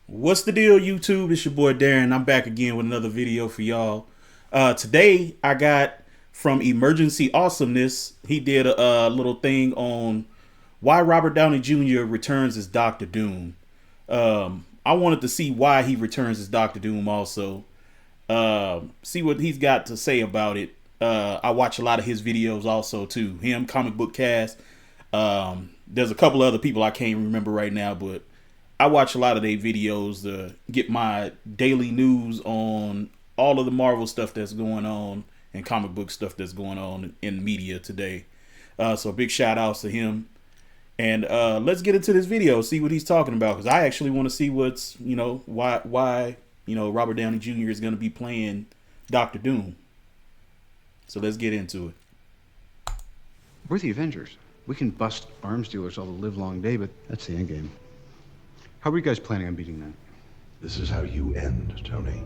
What's the deal, YouTube? It's your boy Darren. I'm back again with another video for y'all. Today I got from Emergency Awesomeness. He did a little thing on why Robert Downey Jr. returns as Doctor Doom. I wanted to see why he returns as Doctor Doom also. See what he's got to say about it. I watch a lot of his videos also too. Him, Comic Book Cast. There's a couple other people I can't remember right now, but I watch a lot of their videos to get my daily news on all of the Marvel stuff that's going on and comic book stuff that's going on in media today. So big shout outs to him. And let's get into this video, see what he's talking about, because I actually want to see what's, why Robert Downey Jr. is going to be playing Doctor Doom. So let's get into it. We're the Avengers. We can bust arms dealers all the live long day, but that's the end game. How are you guys planning on beating that? This is how you end, Tony.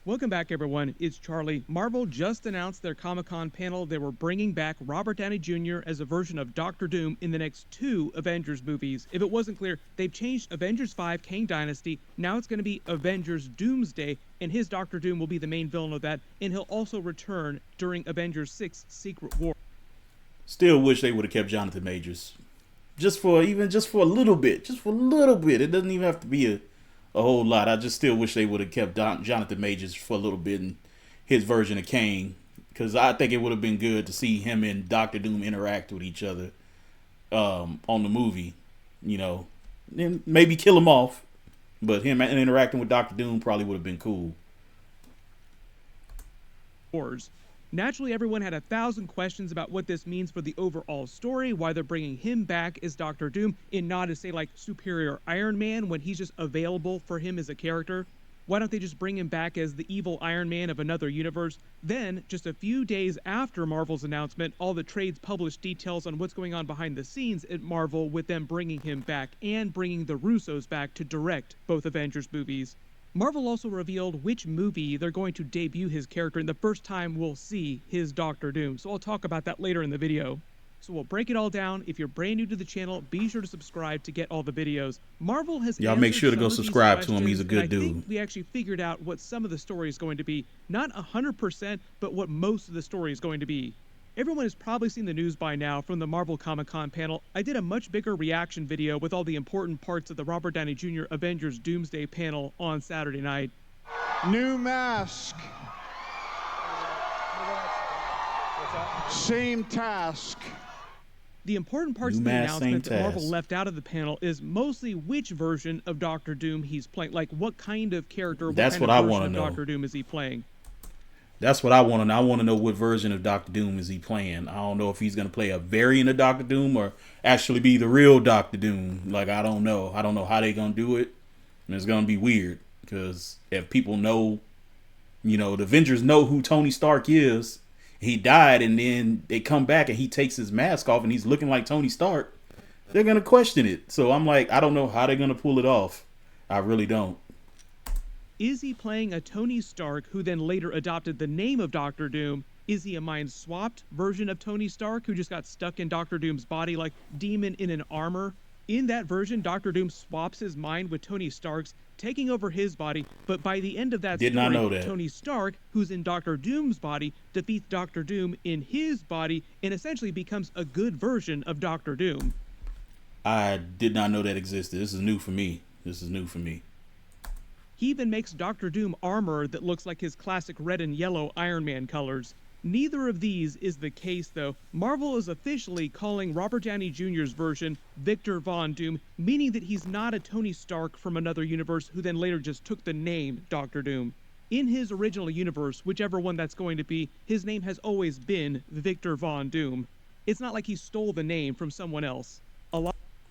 Welcome back, everyone. It's Charlie. Marvel just announced their Comic-Con panel. They were bringing back Robert Downey Jr. as a version of Doctor Doom in the next 2 Avengers movies. If it wasn't clear, they've changed Avengers 5 Kang Dynasty. Now it's going to be Avengers Doomsday, and his Doctor Doom will be the main villain of that, and he'll also return during Avengers 6 Secret War. Still wish they would have kept Jonathan Majors. Just for a little bit. It doesn't even have to be a whole lot. I just still wish they would have kept Jonathan Majors for a little bit in his version of Kang, because I think it would have been good to see him and Doctor Doom interact with each other on the movie. And maybe kill him off, but him interacting with Doctor Doom probably would have been cool. Wars. Naturally, everyone had 1,000 questions about what this means for the overall story, why they're bringing him back as Doctor Doom and not as, say, like Superior Iron Man when he's just available for him as a character. Why don't they just bring him back as the evil Iron Man of another universe? Then, just a few days after Marvel's announcement, all the trades published details on what's going on behind the scenes at Marvel, with them bringing him back and bringing the Russos back to direct both Avengers movies. Marvel also revealed which movie they're going to debut his character in, the first time we'll see his Doctor Doom. So I'll talk about that later in the video. So we'll break it all down. If you're brand new to the channel, be sure to subscribe to get all the videos. Marvel has Y'all make sure to go subscribe to him. He's a good dude. I think we actually figured out what some of the story is going to be. Not 100%, but what most of the story is going to be. Everyone has probably seen the news by now from the Marvel Comic-Con panel. I did a much bigger reaction video with all the important parts of the Robert Downey Jr. Avengers Doomsday panel on Saturday night. New mask. Same task. The important parts of the announcement that Marvel left out of the panel is mostly which version of Doctor Doom he's playing. Like, what kind of character, That's what I want to know. Doctor Doom is he playing? That's what I want to know. I want to know what version of Doctor Doom is he playing. I don't know if he's going to play a variant of Doctor Doom or actually be the real Doctor Doom. Like, I don't know. I don't know how they're going to do it. And it's going to be weird because if people know, the Avengers know who Tony Stark is, he died, and then they come back and he takes his mask off and he's looking like Tony Stark, they're going to question it. So I'm like, I don't know how they're going to pull it off. I really don't. Is he playing a Tony Stark who then later adopted the name of Doctor Doom? Is he a mind-swapped version of Tony Stark who just got stuck in Doctor Doom's body like Demon in an armor? In that version, Doctor Doom swaps his mind with Tony Stark's, taking over his body, but by the end of that story, Tony Stark, who's in Doctor Doom's body, defeats Doctor Doom in his body and essentially becomes a good version of Doctor Doom. I did not know that existed. This is new for me. He even makes Doctor Doom armor that looks like his classic red and yellow Iron Man colors. Neither of these is the case, though. Marvel is officially calling Robert Downey Jr.'s version Victor Von Doom, meaning that he's not a Tony Stark from another universe who then later just took the name Doctor Doom. In his original universe, whichever one that's going to be, his name has always been Victor Von Doom. It's not like he stole the name from someone else.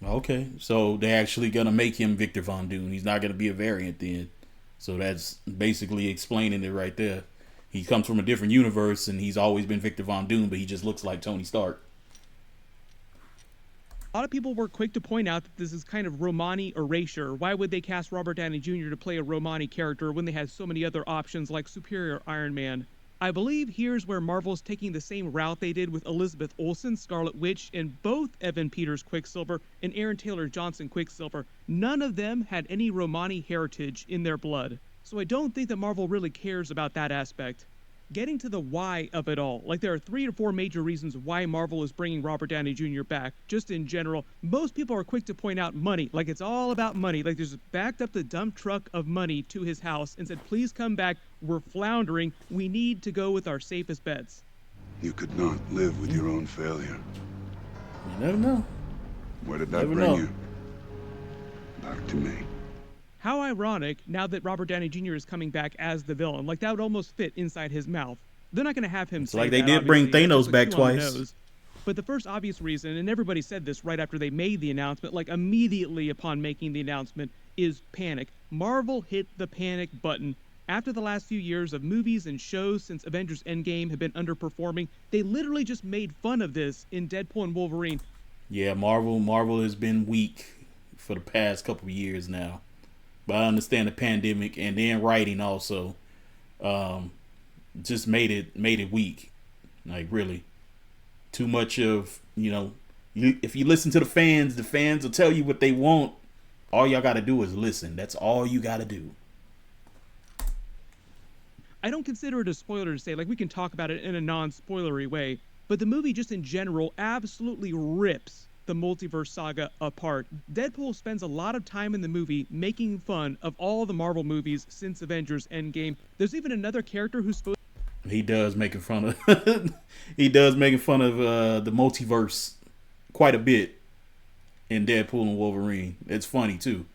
Okay, so they're actually going to make him Victor Von Doom. He's not going to be a variant then. So that's basically explaining it right there. He comes from a different universe and he's always been Victor Von Doom, but he just looks like Tony Stark. A lot of people were quick to point out that this is kind of Romani erasure. Why would they cast Robert Downey Jr. to play a Romani character when they had so many other options like Superior Iron Man? I believe here's where Marvel's taking the same route they did with Elizabeth Olsen, Scarlet Witch, and both Evan Peters Quicksilver and Aaron Taylor Johnson Quicksilver. None of them had any Romani heritage in their blood, so I don't think that Marvel really cares about that aspect. Getting to the why of it all, like there are 3 or 4 major reasons why Marvel is bringing Robert Downey Jr. back. Just in general, most people are quick to point out money, like it's all about money, like there's backed up the dump truck of money to his house and said, please come back, we're floundering, we need to go with our safest bets. You could not live with your own failure. You never know. Where did that Never bring know. you? Back to me. How ironic, now that Robert Downey Jr. is coming back as the villain. Like, that would almost fit inside his mouth. They're not going to have him say like they that, did bring obviously. Thanos That's back too on the twice. nose. But the first obvious reason, and everybody said this right after they made the announcement, like immediately upon making the announcement, is panic. Marvel hit the panic button. After the last few years of movies and shows since Avengers Endgame have been underperforming, they literally just made fun of this in Deadpool and Wolverine. Yeah, Marvel has been weak for the past couple of years now. But I understand the pandemic and then writing also just made it weak. Like really, too much of if you listen to the fans will tell you what they want. All y'all got to do is listen. That's all you got to do. I don't consider it a spoiler to say, like, we can talk about it in a non-spoilery way, but the movie just in general absolutely rips the multiverse saga apart. Deadpool spends a lot of time in the movie making fun of all the Marvel movies since Avengers Endgame. There's even another character who's supposed He does making fun of the multiverse quite a bit in Deadpool and Wolverine. It's funny too.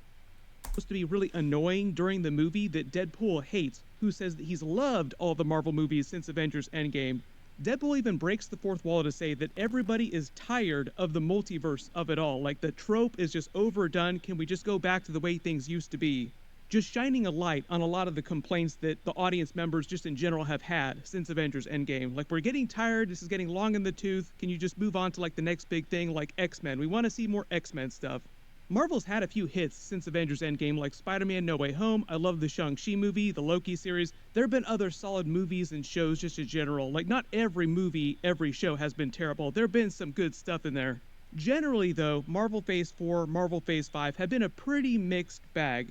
to be really annoying during the movie that Deadpool hates, who says that he's loved all the Marvel movies since Avengers Endgame. Deadpool even breaks the fourth wall to say that everybody is tired of the multiverse of it all. Like, the trope is just overdone. Can we just go back to the way things used to be? Just shining a light on a lot of the complaints that the audience members just in general have had since Avengers Endgame. Like, we're getting tired. This is getting long in the tooth. Can you just move on to, like, the next big thing, like X-Men? We want to see more X-Men stuff. Marvel's had a few hits since Avengers Endgame, like Spider-Man No Way Home. I love the Shang-Chi movie, the Loki series. There have been other solid movies and shows just in general. Like, not every movie, every show has been terrible. There have been some good stuff in there. Generally, though, Marvel Phase 4, Marvel Phase 5 have been a pretty mixed bag.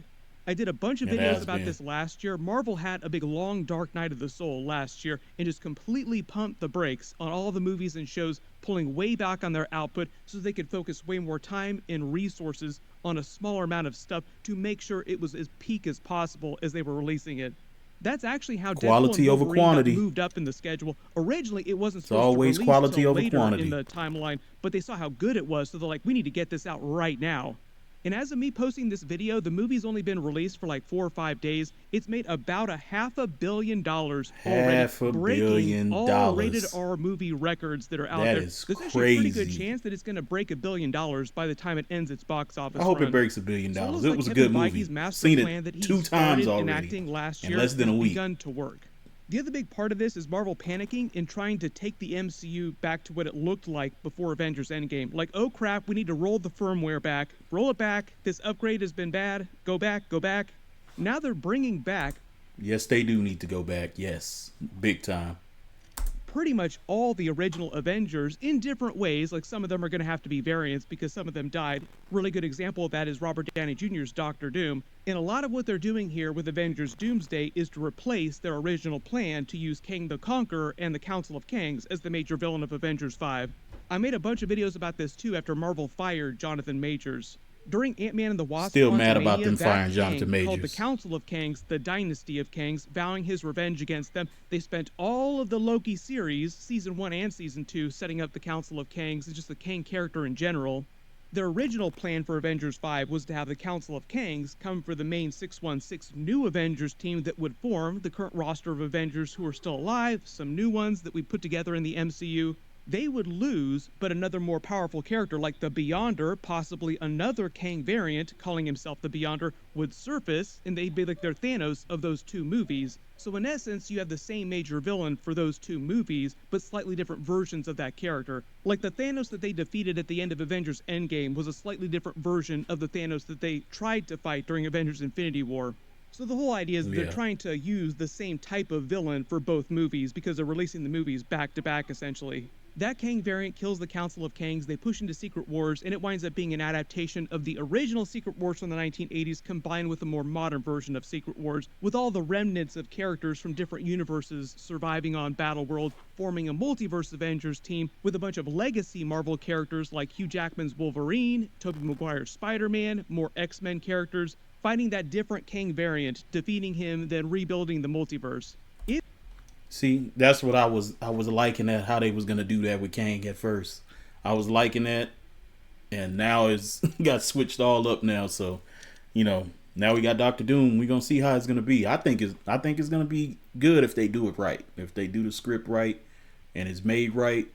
I did a bunch of videos about this last year. Marvel had a big long Dark Night of the Soul last year and just completely pumped the brakes on all the movies and shows, pulling way back on their output so they could focus way more time and resources on a smaller amount of stuff to make sure it was as peak as possible as they were releasing it. That's actually how quality Deadpool and over Wolverine quantity got moved up in the schedule. Originally, it wasn't It's supposed always to release quality till over later quantity. in the timeline, but they saw how good it was, so they're like, we need to get this out right now. And as of me posting this video, the movie's only been released for like 4 or 5 days. It's made about $500 million already, breaking all rated R movie records that are out there. Is There's actually a pretty good chance that it's going to break $1 billion by the time it ends its box office I hope run. it breaks $1 billion. So It like was a Kevin good movie. Feige's master Seen plan that it he 2 times started already enacting last in year less than a has week. begun to work. The other big part of this is Marvel panicking and trying to take the MCU back to what it looked like before Avengers Endgame. Like, oh crap, we need to roll the firmware back. Roll it back. This upgrade has been bad. Go back, go back. Now they're bringing back Yes, they do need to go back. Yes, big time. pretty much all the original Avengers in different ways. Like, some of them are going to have to be variants because some of them died. Really good example of that is Robert Downey Jr.'s Dr. Doom. And a lot of what they're doing here with Avengers Doomsday is to replace their original plan to use Kang the Conqueror and the Council of Kangs as the major villain of Avengers 5. I made a bunch of videos about this too after Marvel fired Jonathan Majors. During Ant-Man and the Wasp, Still mad about Quantumania, them that firing Jonathan Kang, called the Majors. Council of Kangs, the Dynasty of Kangs, vowing his revenge against them. They spent all of the Loki series, season 1 and season 2, setting up the Council of Kangs and just the Kang character in general. Their original plan for Avengers 5 was to have the Council of Kangs come for the main 616 new Avengers team that would form the current roster of Avengers who are still alive, some new ones that we put together in the MCU. They would lose, but another more powerful character like the Beyonder, possibly another Kang variant calling himself the Beyonder, would surface, and they'd be like their Thanos of those 2 movies. So in essence, you have the same major villain for those 2 movies, but slightly different versions of that character. Like, the Thanos that they defeated at the end of Avengers Endgame was a slightly different version of the Thanos that they tried to fight during Avengers Infinity War. So the whole idea is they're Yeah. trying to use the same type of villain for both movies because they're releasing the movies back to back, essentially. That Kang variant kills the Council of Kangs, they push into Secret Wars, and it winds up being an adaptation of the original Secret Wars from the 1980s combined with a more modern version of Secret Wars, with all the remnants of characters from different universes surviving on Battleworld, forming a multiverse Avengers team with a bunch of legacy Marvel characters like Hugh Jackman's Wolverine, Tobey Maguire's Spider-Man, more X-Men characters, fighting that different Kang variant, defeating him, then rebuilding the multiverse. See, that's what I was liking, that how they was gonna do that with Kang at first. I was liking that, and now it's got switched all up now. So, now we got Doctor Doom. We're gonna see how it's gonna be. I think it's gonna be good if they do it right. If they do the script right and it's made right,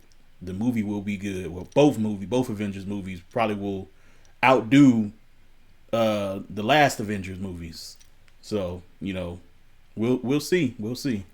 the movie will be good. Well, both Avengers movies probably will outdo the last Avengers movies. So, we'll see. We'll see.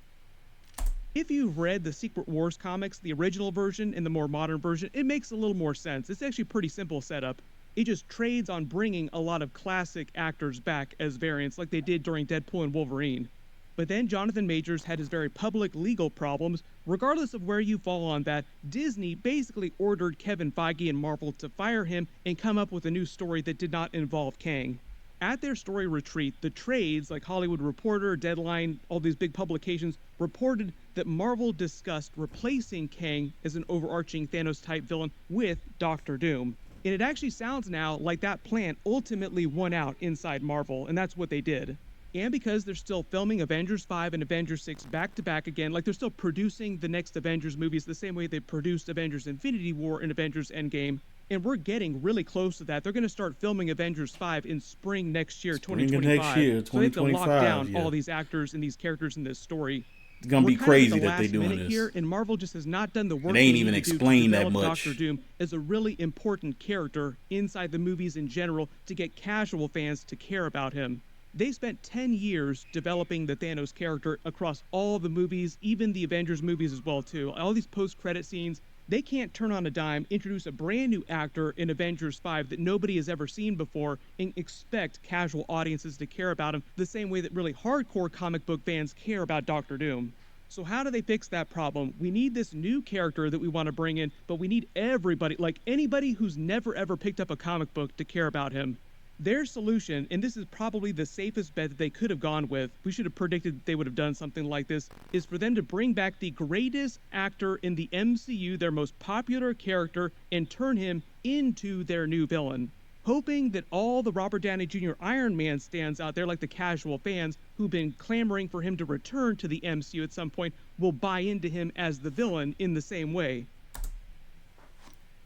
If you've read the Secret Wars comics, the original version and the more modern version, it makes a little more sense. It's actually a pretty simple setup. It just trades on bringing a lot of classic actors back as variants like they did during Deadpool and Wolverine. But then Jonathan Majors had his very public legal problems. Regardless of where you fall on that, Disney basically ordered Kevin Feige and Marvel to fire him and come up with a new story that did not involve Kang. At their story retreat, the trades like Hollywood Reporter, Deadline, all these big publications reported that Marvel discussed replacing Kang as an overarching Thanos-type villain with Doctor Doom. And it actually sounds now like that plan ultimately won out inside Marvel, and that's what they did. And because they're still filming Avengers 5 and Avengers 6 back-to-back again, like they're still producing the next Avengers movies the same way they produced Avengers Infinity War and Avengers Endgame, and we're getting really close to that. They're going to start filming Avengers 5 in spring next year, 2025. Next year, so they have to lock 2025, down yeah. all these actors and these characters in this story. It's gonna be We're kind of at crazy the that they last doing minute this. here, and Marvel just has not done the work. It ain't they even need to do to explained that develop much. Doctor Doom as a really important character inside the movies in general to get casual fans to care about him. They spent 10 years developing the Thanos character across all the movies, even the Avengers movies as well too. All these post-credit scenes. They can't turn on a dime, introduce a brand new actor in Avengers 5 that nobody has ever seen before, and expect casual audiences to care about him the same way that really hardcore comic book fans care about Doctor Doom. So how do they fix that problem? We need this new character that we want to bring in, but we need everybody, like anybody who's never ever picked up a comic book, to care about him. Their solution, and this is probably the safest bet that they could have gone with, we should have predicted that they would have done something like this, is for them to bring back the greatest actor in the MCU, their most popular character, and turn him into their new villain. Hoping that all the Robert Downey Jr. Iron Man stands out there, like the casual fans who've been clamoring for him to return to the MCU at some point, will buy into him as the villain in the same way.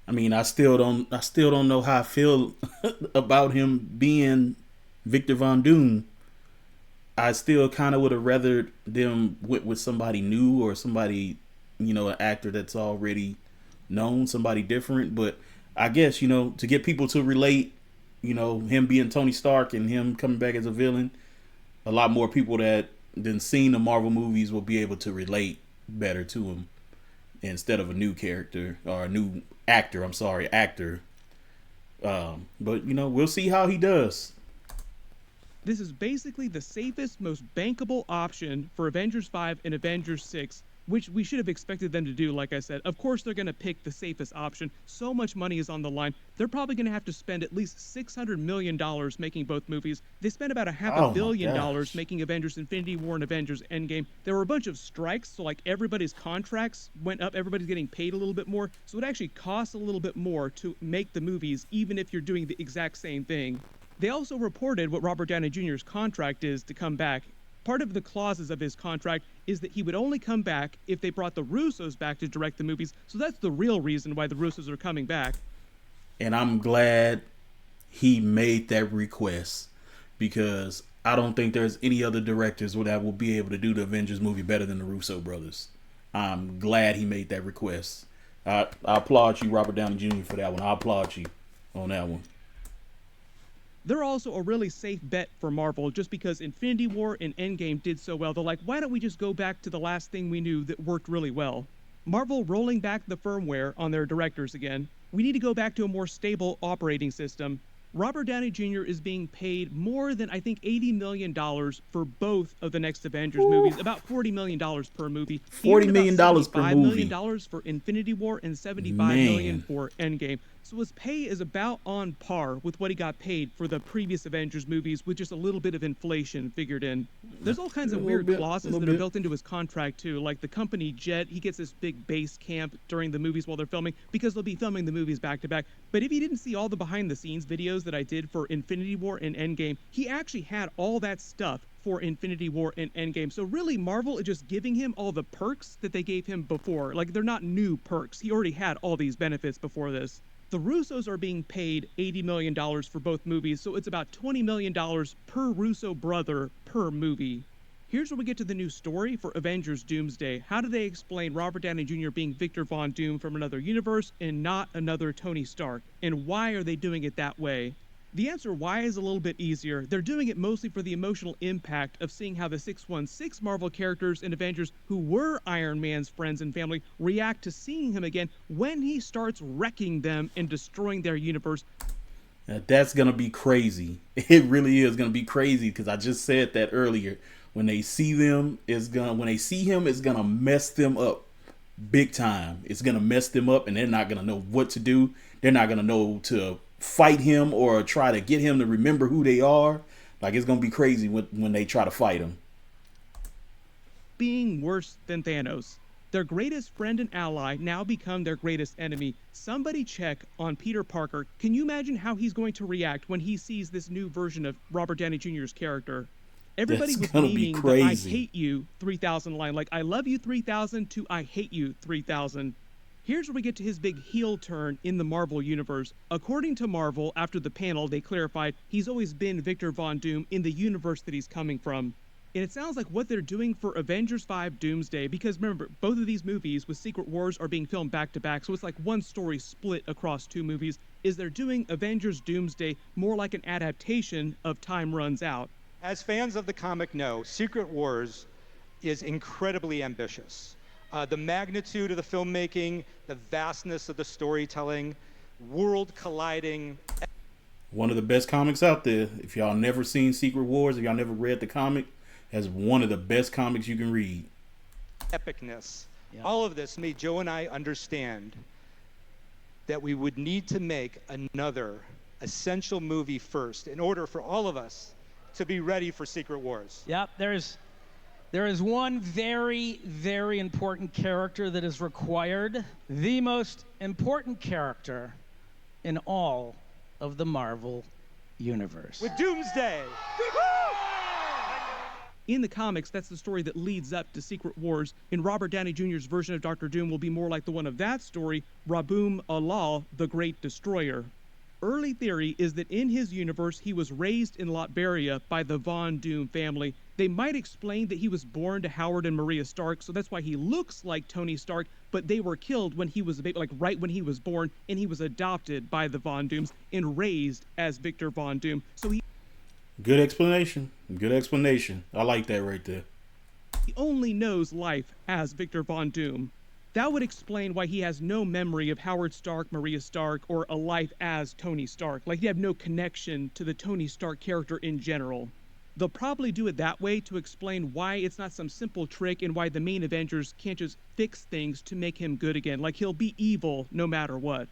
I mean, I still don't know how I feel about him being Victor Von Doom. I still kind of would have rather them with somebody new or somebody, an actor that's already known, somebody different. But I guess, to get people to relate, him being Tony Stark and him coming back as a villain, a lot more people that than seen the Marvel movies will be able to relate better to him instead of a new character or a new actor. But we'll see how he does. This is basically the safest, most bankable option for Avengers 5 and Avengers 6, which we should have expected them to do, like I said. Of course, they're going to pick the safest option. So much money is on the line. They're probably going to have to spend at least $600 million making both movies. They spent about $500 million making Avengers Infinity War and Avengers Endgame. There were a bunch of strikes, so like everybody's contracts went up. Everybody's getting paid a little bit more. So it actually costs a little bit more to make the movies, even if you're doing the exact same thing. They also reported what Robert Downey Jr.'s contract is to come back. Part of the clauses of his contract is that he would only come back if they brought the Russos back to direct the movies. So that's the real reason why the Russos are coming back. And I'm glad he made that request, because I don't think there's any other directors that will be able to do the Avengers movie better than the Russo brothers. I'm glad he made that request. I applaud you, Robert Downey Jr., for that one. I applaud you on that one. They're also a really safe bet for Marvel just because Infinity War and Endgame did so well. They're like, why don't we just go back to the last thing we knew that worked really well? Marvel rolling back the firmware on their directors again. We need to go back to a more stable operating system. Robert Downey Jr. is being paid more than, I think, $80 million for both of the next Avengers movies, about $40 million per movie. $40 million per $75 movie. million for Infinity War and $75 million for Endgame. So his pay is about on par with what he got paid for the previous Avengers movies, with just a little bit of inflation figured in. There's all kinds of weird clauses that are built into his contract too, like the company jet. He gets this big base camp during the movies while they're filming, because they'll be filming the movies back to back. But if you didn't see all the behind the scenes videos that I did for Infinity War and Endgame, he actually had all that stuff for Infinity War and Endgame. So really, Marvel is just giving him all the perks that they gave him before. Like, they're not new perks. He already had all these benefits before this. The Russos are being paid $80 million for both movies, so it's about $20 million per Russo brother per movie. Here's where we get to the new story for Avengers Doomsday. How do they explain Robert Downey Jr. being Victor Von Doom from another universe and not another Tony Stark? And why are they doing it that way? The answer why is a little bit easier. They're doing it mostly for the emotional impact of seeing how the 616 Marvel characters in Avengers who were Iron Man's friends and family react to seeing him again when he starts wrecking them and destroying their universe. That's going to be crazy. It really is going to be crazy, because I just said that earlier. When they see them, it's going to mess them up big time. It's going to mess them up, and they're not going to know what to do. They're not going to know to fight him or try to get him to remember who they are. Like, it's gonna be crazy when they try to fight him. Being worse than Thanos. Their greatest friend and ally now become their greatest enemy. Somebody check on Peter Parker. Can you imagine how he's going to react when he sees this new version of Robert Downey Jr.'s character? Everybody was memeing the I hate you 3000 line, like I love you 3000 to I hate you 3000. Here's where we get to his big heel turn in the Marvel Universe. According to Marvel, after the panel, they clarified he's always been Victor Von Doom in the universe that he's coming from. And it sounds like what they're doing for Avengers 5 Doomsday, because remember, both of these movies with Secret Wars are being filmed back to back, so it's like one story split across two movies, is they're doing Avengers Doomsday more like an adaptation of Time Runs Out. As fans of the comic know, Secret Wars is incredibly ambitious. The magnitude of the filmmaking, the vastness of the storytelling, world-colliding. One of the best comics out there. If y'all never seen Secret Wars, if y'all never read the comic, that's one of the best comics you can read. Epicness. Yep. All of this made Joe and I understand that we would need to make another essential movie first in order for all of us to be ready for Secret Wars. Yep, there is one very, very important character that is required. The most important character in all of the Marvel Universe. With Doomsday! In the comics, that's the story that leads up to Secret Wars. In Robert Downey Jr.'s version of Dr. Doom will be more like the one of that story, Raboom Allah, the Great Destroyer. Early theory is that in his universe, he was raised in Latveria by the Von Doom family. They might explain that he was born to Howard and Maria Stark, so that's why he looks like Tony Stark, but they were killed when he was a baby, like right when he was born, and he was adopted by the Von Dooms and raised as Victor Von Doom. So he... Good explanation. Good explanation. I like that right there. He only knows life as Victor Von Doom. That would explain why he has no memory of Howard Stark, Maria Stark, or a life as Tony Stark. Like, he'd have no connection to the Tony Stark character in general. They'll probably do it that way to explain why it's not some simple trick and why the main Avengers can't just fix things to make him good again. Like, he'll be evil no matter what.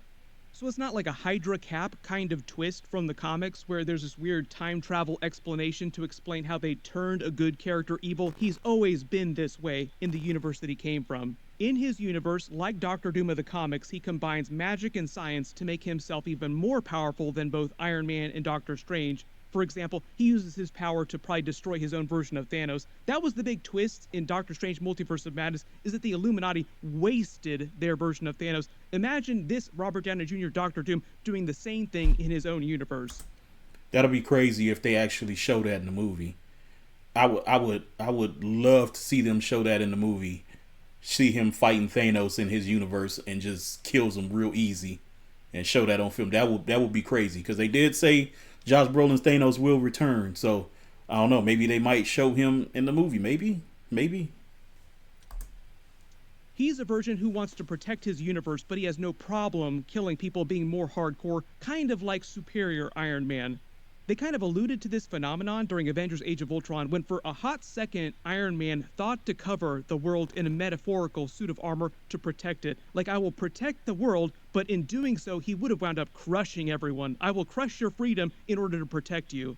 So it's not like a Hydra Cap kind of twist from the comics where there's this weird time travel explanation to explain how they turned a good character evil. He's always been this way in the universe that he came from. In his universe, like Dr. Doom of the comics, he combines magic and science to make himself even more powerful than both Iron Man and Doctor Strange. For example, he uses his power to probably destroy his own version of Thanos. That was the big twist in Doctor Strange Multiverse of Madness, is that the Illuminati wasted their version of Thanos. Imagine this Robert Downey Jr. Dr. Doom doing the same thing in his own universe. That'll be crazy if they actually show that in the movie. I would love to see them show that in the movie. See him fighting Thanos in his universe and just kills him real easy, and show that on film. That would be crazy, because they did say Josh Brolin's Thanos will return. So I don't know. Maybe they might show him in the movie. Maybe. He's a version who wants to protect his universe, but he has no problem killing people, being more hardcore, kind of like Superior Iron Man. They kind of alluded to this phenomenon during Avengers Age of Ultron when for a hot second Iron Man thought to cover the world in a metaphorical suit of armor to protect it. Like, I will protect the world, but in doing so he would have wound up crushing everyone. I will crush your freedom in order to protect you.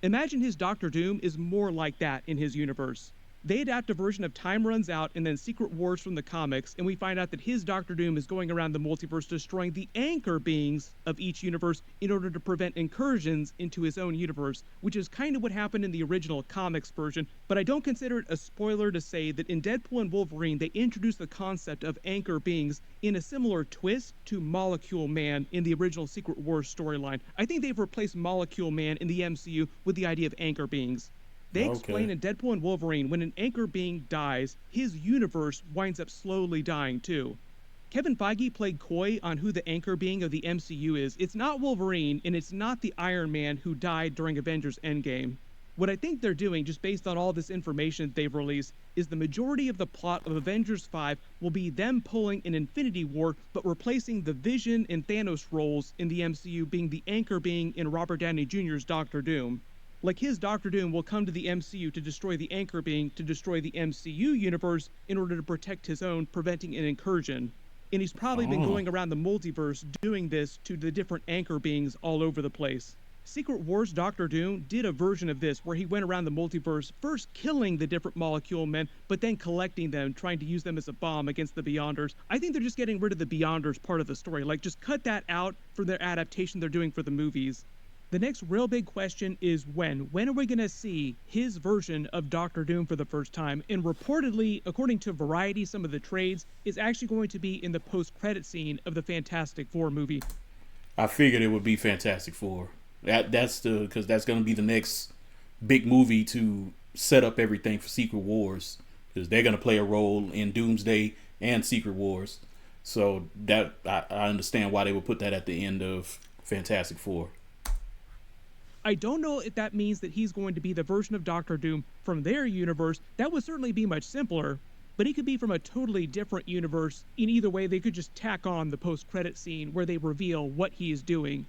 Imagine his Doctor Doom is more like that in his universe. They adapt a version of Time Runs Out and then Secret Wars from the comics, and we find out that his Doctor Doom is going around the multiverse destroying the anchor beings of each universe in order to prevent incursions into his own universe, which is kind of what happened in the original comics version, but I don't consider it a spoiler to say that in Deadpool and Wolverine they introduced the concept of anchor beings in a similar twist to Molecule Man in the original Secret Wars storyline. I think they've replaced Molecule Man in the MCU with the idea of anchor beings. They explain in Deadpool and Wolverine when an anchor being dies, his universe winds up slowly dying too. Kevin Feige played coy on who the anchor being of the MCU is. It's not Wolverine, and it's not the Iron Man who died during Avengers Endgame. What I think they're doing, just based on all this information they've released, is the majority of the plot of Avengers 5 will be them pulling an Infinity War, but replacing the Vision and Thanos roles in the MCU being the anchor being in Robert Downey Jr.'s Doctor Doom. Like, his Doctor Doom will come to the MCU to destroy the anchor being, to destroy the MCU universe in order to protect his own, preventing an incursion. And he's probably been going around the multiverse doing this to the different anchor beings all over the place. Secret Wars Doctor Doom did a version of this where he went around the multiverse, first killing the different Molecule Men, but then collecting them, trying to use them as a bomb against the Beyonders. I think they're just getting rid of the Beyonders part of the story. Like, just cut that out for their adaptation they're doing for the movies. The next real big question is when. When are we going to see his version of Doctor Doom for the first time? And reportedly, according to Variety, some of the trades, is actually going to be in the post-credit scene of the Fantastic Four movie. I figured it would be Fantastic Four. Because that's going to be the next big movie to set up everything for Secret Wars. Because they're going to play a role in Doomsday and Secret Wars. So that I understand why they would put that at the end of Fantastic Four. I don't know if that means that he's going to be the version of Doctor Doom from their universe. That would certainly be much simpler, but he could be from a totally different universe. In either way, they could just tack on the post-credit scene where they reveal what he is doing.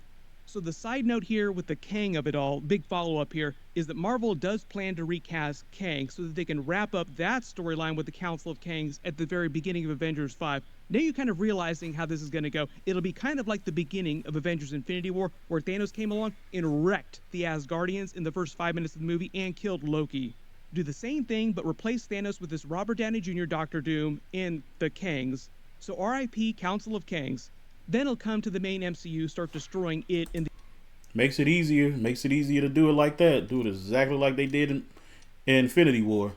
So the side note here with the Kang of it all, big follow-up here, is that Marvel does plan to recast Kang so that they can wrap up that storyline with the Council of Kangs at the very beginning of Avengers 5. Now you're kind of realizing how this is going to go. It'll be kind of like the beginning of Avengers Infinity War, where Thanos came along and wrecked the Asgardians in the first 5 minutes of the movie and killed Loki. Do the same thing, but replace Thanos with this Robert Downey Jr. Doctor Doom and the Kangs. So RIP Council of Kangs. Then it'll come to the main MCU, start destroying it in the... Makes it easier to do it like that. Do it exactly like they did in Infinity War.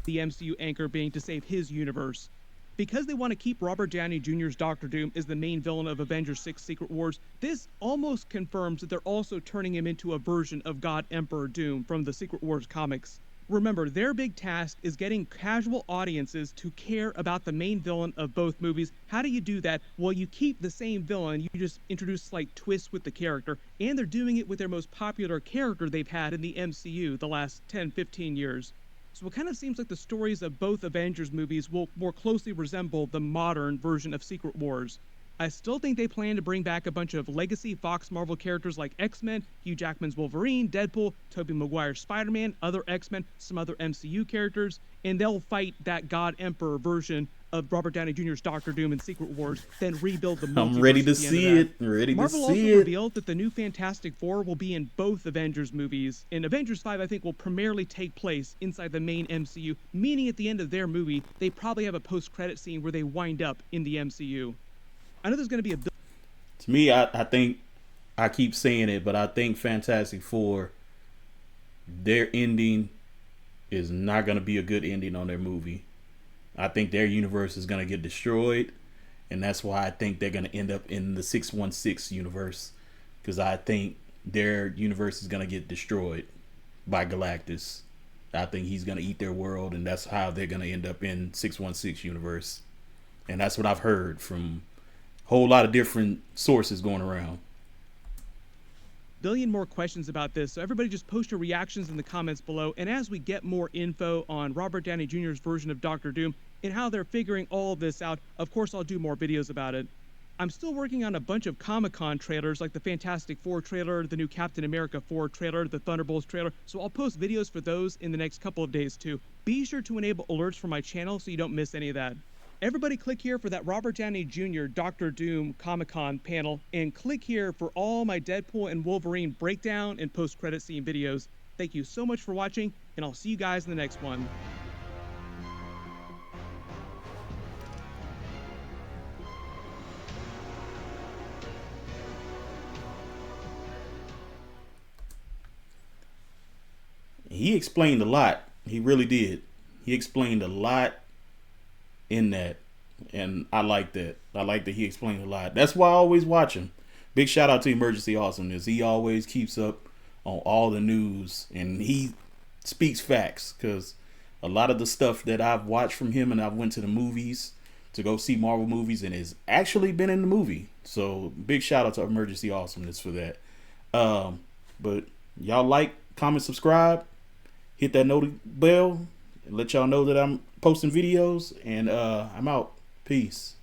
The MCU anchor being to save his universe. Because they want to keep Robert Downey Jr.'s Doctor Doom as the main villain of Avengers 6 Secret Wars, this almost confirms that they're also turning him into a version of God Emperor Doom from the Secret Wars comics. Remember, their big task is getting casual audiences to care about the main villain of both movies. How do you do that? Well, you keep the same villain, you just introduce slight twists with the character, and they're doing it with their most popular character they've had in the MCU the last 10-15 years. So it kind of seems like the stories of both Avengers movies will more closely resemble the modern version of Secret Wars. I still think they plan to bring back a bunch of legacy Fox Marvel characters like X-Men, Hugh Jackman's Wolverine, Deadpool, Tobey Maguire's Spider-Man, other X-Men, some other MCU characters, and they'll fight that God Emperor version of Robert Downey Jr.'s Doctor Doom in Secret Wars, then rebuild the multiverse. I'm ready to see it. Marvel also revealed that the new Fantastic Four will be in both Avengers movies, and Avengers 5 I think will primarily take place inside the main MCU, meaning at the end of their movie, they probably have a post-credit scene where they wind up in the MCU. I know there's going to be a... To me, I think, I keep saying it, but I think Fantastic Four, their ending is not going to be a good ending on their movie. I think their universe is going to get destroyed, and that's why I think they're going to end up in the 616 universe, because I think their universe is going to get destroyed by Galactus. I think he's going to eat their world, and that's how they're going to end up in 616 universe. And that's what I've heard from a whole lot of different sources going around. Billion more questions about this, so everybody just post your reactions in the comments below, and as we get more info on Robert Downey Jr.'s version of Doctor Doom and how they're figuring all of this out. Of course, I'll do more videos about it. I'm still working on a bunch of Comic-Con trailers, like the Fantastic Four trailer, the new Captain America 4 trailer, the Thunderbolts trailer, so I'll post videos for those in the next couple of days too. Be sure to enable alerts for my channel so you don't miss any of that. Everybody click here for that Robert Downey Jr. Dr. Doom Comic-Con panel, and click here for all my Deadpool and Wolverine breakdown and post-credit scene videos. Thank you so much for watching, and I'll see you guys in the next one. He explained a lot. He really did. He explained a lot in that, and I like that. I like that he explained a lot. That's why I always watch him. Big shout out to Emergency Awesomeness. He always keeps up on all the news, and he speaks facts, because a lot of the stuff that I've watched from him, and I've went to the movies to go see Marvel movies, and has actually been in the movie. So big shout out to Emergency Awesomeness for that. But y'all like, comment, subscribe, hit that notification bell, and let y'all know that I'm posting videos, and I'm out. Peace.